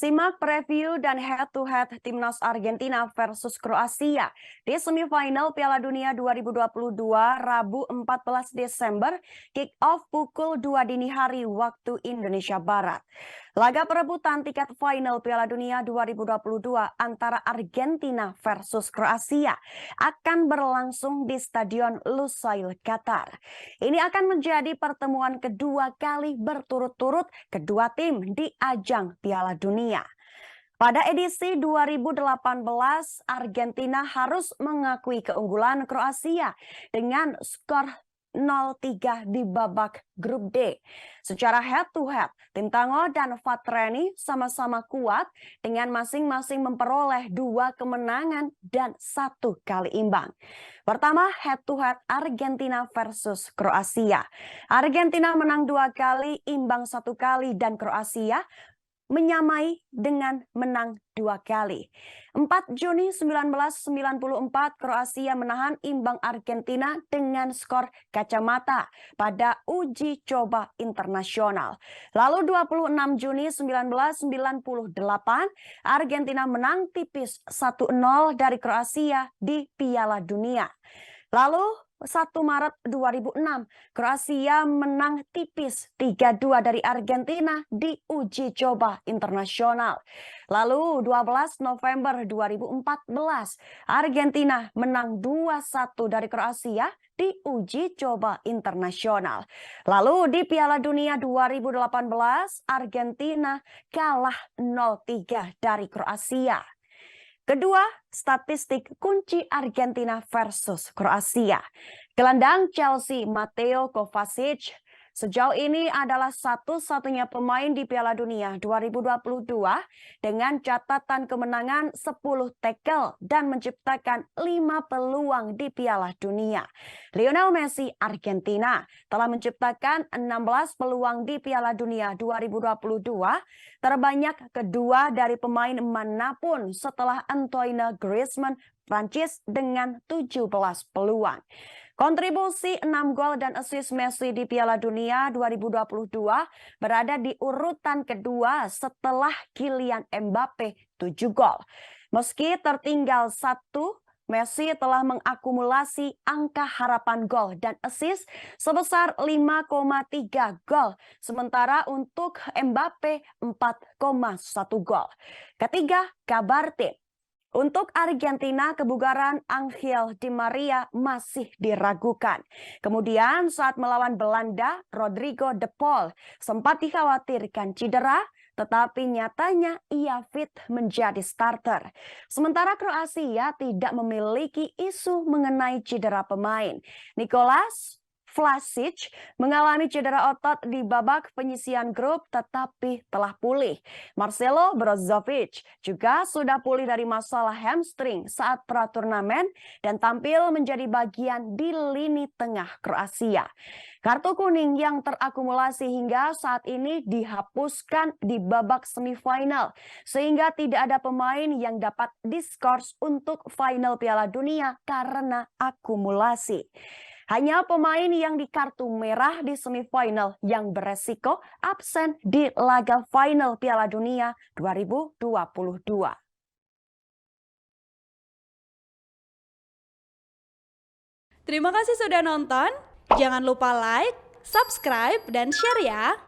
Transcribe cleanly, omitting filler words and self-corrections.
Simak preview dan head-to-head Timnas Argentina versus Kroasia di semifinal Piala Dunia 2022 Rabu 14 Desember, kick-off pukul 2 dini hari waktu Indonesia Barat. Laga perebutan tiket final Piala Dunia 2022 antara Argentina versus Kroasia akan berlangsung di Stadion Lusail, Qatar. Ini akan menjadi pertemuan kedua kali berturut-turut kedua tim di ajang Piala Dunia. Pada edisi 2018, Argentina harus mengakui keunggulan Kroasia dengan skor 0-3 di babak grup D. Secara head-to-head, tim Tango dan Fatreni sama-sama kuat dengan masing-masing memperoleh 2 kemenangan dan 1 kali imbang. Pertama, head-to-head Argentina versus Kroasia. Argentina menang 2 kali, imbang 1 kali, dan Kroasia menyamai dengan menang 2 kali. 4 Juni 1994, Kroasia menahan imbang Argentina dengan skor kacamata pada uji coba internasional. Lalu 26 Juni 1998, Argentina menang tipis 1-0 dari Kroasia di Piala Dunia. Lalu 1 Maret 2006, Kroasia menang tipis 3-2 dari Argentina di uji coba internasional. Lalu 12 November 2014, Argentina menang 2-1 dari Kroasia di uji coba internasional. Lalu di Piala Dunia 2018, Argentina kalah 0-3 dari Kroasia. Kedua, statistik kunci Argentina versus Kroasia. Gelandang Chelsea Mateo Kovacic sejauh ini adalah satu-satunya pemain di Piala Dunia 2022 dengan catatan kemenangan 10 tackle dan menciptakan 5 peluang di Piala Dunia. Lionel Messi Argentina telah menciptakan 16 peluang di Piala Dunia 2022, terbanyak kedua dari pemain manapun setelah Antoine Griezmann Prancis dengan 17 peluang. Kontribusi 6 gol dan assist Messi di Piala Dunia 2022 berada di urutan kedua setelah Kylian Mbappe 7 gol. Meski tertinggal 1, Messi telah mengakumulasi angka harapan gol dan assist sebesar 5,3 gol, sementara untuk Mbappe 4,1 gol. Ketiga, kabar tim. Untuk Argentina, kebugaran Angel Di Maria masih diragukan. Kemudian saat melawan Belanda, Rodrigo De Paul sempat dikhawatirkan cedera, tetapi nyatanya ia fit menjadi starter. Sementara Kroasia tidak memiliki isu mengenai cedera pemain. Nicolas Vlasic mengalami cedera otot di babak penyisian grup tetapi telah pulih. Marcelo Brozovic juga sudah pulih dari masalah hamstring saat praturnamen dan tampil menjadi bagian di lini tengah Kroasia. Kartu kuning yang terakumulasi hingga saat ini dihapuskan di babak semifinal sehingga tidak ada pemain yang dapat diskors untuk final Piala Dunia karena akumulasi. Hanya pemain yang di kartu merah di semifinal yang beresiko absen di laga final Piala Dunia 2022. Terima kasih sudah nonton. Jangan lupa like, subscribe, dan share ya.